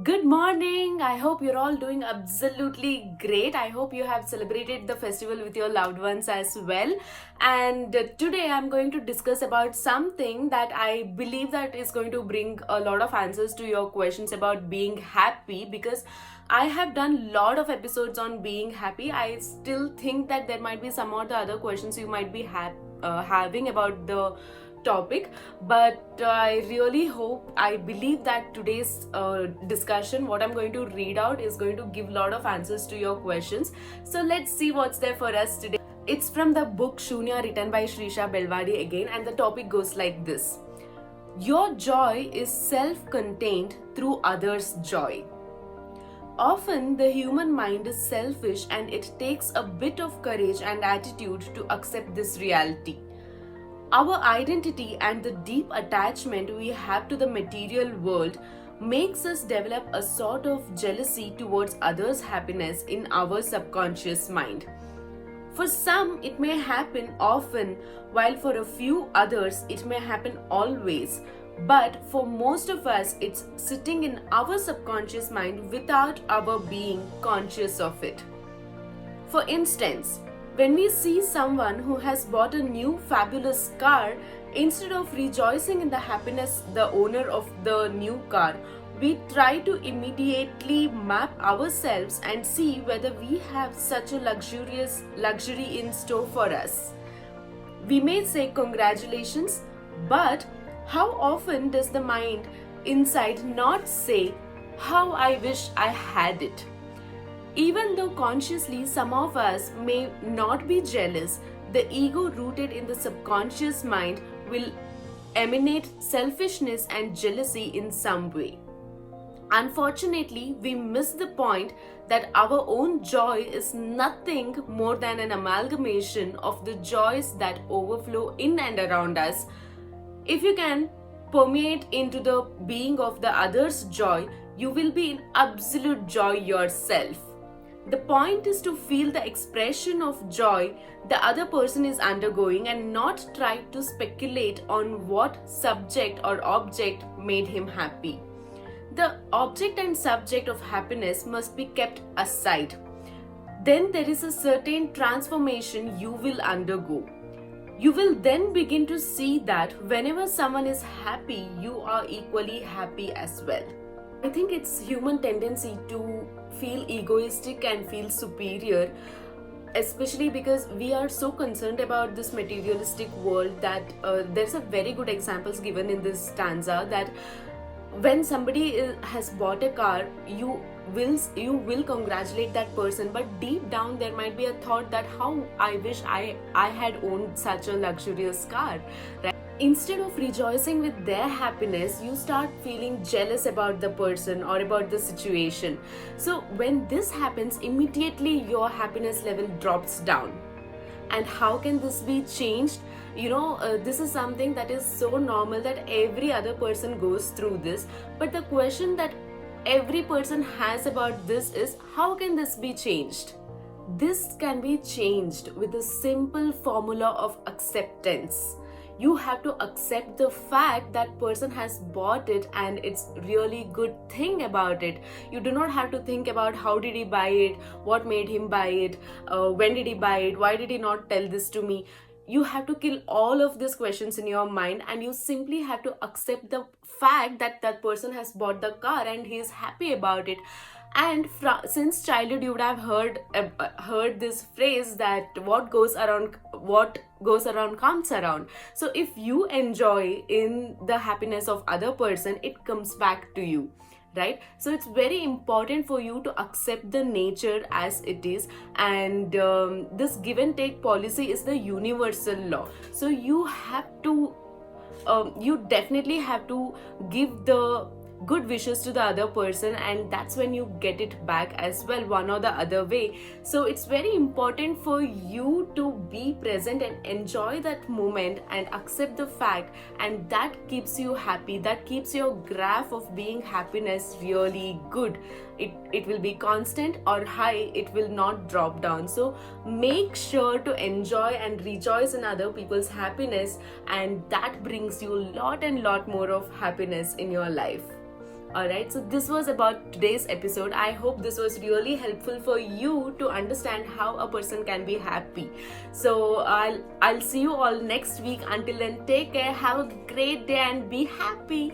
Good morning. I hope you're all doing absolutely great. I hope you have celebrated the festival with your loved ones as well. And today I'm going to discuss about something that I believe that is going to bring a lot of answers to your questions about being happy, because I have done lot of episodes on being happy. I still think that there might be some or the other questions you might be having about the topic, but I really hope, I believe that today's discussion, what I'm going to read out, is going to give a lot of answers to your questions. So let's see what's there for us today. It's from the book Shunya, written by Shrisha Belwadi again, and the topic goes like this: your joy is self-contained through others' joy. Often the human mind is selfish, and it takes a bit of courage and attitude to accept this reality. Our identity and the deep attachment we have to the material world makes us develop a sort of jealousy towards others' happiness in our subconscious mind. For some, it may happen often, while for a few others, it may happen always. But for most of us, it's sitting in our subconscious mind without our being conscious of it. For instance, when we see someone who has bought a new fabulous car, instead of rejoicing in the happiness the owner of the new car, we try to immediately map ourselves and see whether we have such a luxury in store for us. We may say congratulations, but how often does the mind inside not say, how I wish I had it? Even though consciously some of us may not be jealous, the ego rooted in the subconscious mind will emanate selfishness and jealousy in some way. Unfortunately, we miss the point that our own joy is nothing more than an amalgamation of the joys that overflow in and around us. If you can permeate into the being of the other's joy, you will be in absolute joy yourself. The point is to feel the expression of joy the other person is undergoing and not try to speculate on what subject or object made him happy. The object and subject of happiness must be kept aside. Then there is a certain transformation you will undergo. You will then begin to see that whenever someone is happy, you are equally happy as well. I think it's human tendency to feel egoistic and feel superior, especially because we are so concerned about this materialistic world that there's a very good examples given in this stanza that when somebody has bought a car, you will congratulate that person, but deep down there might be a thought that how I wish I had owned such a luxurious car, right? Instead of rejoicing with their happiness, you start feeling jealous about the person or about the situation. So when this happens, immediately your happiness level drops down. And how can this be changed? This is something that is so normal that every other person goes through this. But the question that every person has about this is, how can this be changed? This can be changed with a simple formula of acceptance. You have to accept the fact that person has bought it and it's really good thing about it. You do not have to think about how did he buy it, what made him buy it, when did he buy it, why did he not tell this to me. You have to kill all of these questions in your mind, and you simply have to accept the fact that that person has bought the car and he is happy about it. And since childhood, you would have heard this phrase that what goes around comes around. So if you enjoy in the happiness of other person, it comes back to you, right? So it's very important for you to accept the nature as it is, and this give and take policy is the universal law. So you have to you definitely have to give the good wishes to the other person, and that's when you get it back as well, one or the other way. So it's very important for you to be present and enjoy that moment and accept the fact, and that keeps you happy, that keeps your graph of being happiness really good. It will be constant or high, it will not drop down. So make sure to enjoy and rejoice in other people's happiness, and that brings you lot and lot more of happiness in your life. Alright, so this was about today's episode. I hope this was really helpful for you to understand how a person can be happy. So I'll see you all next week. Until then, take care, have a great day, and be happy.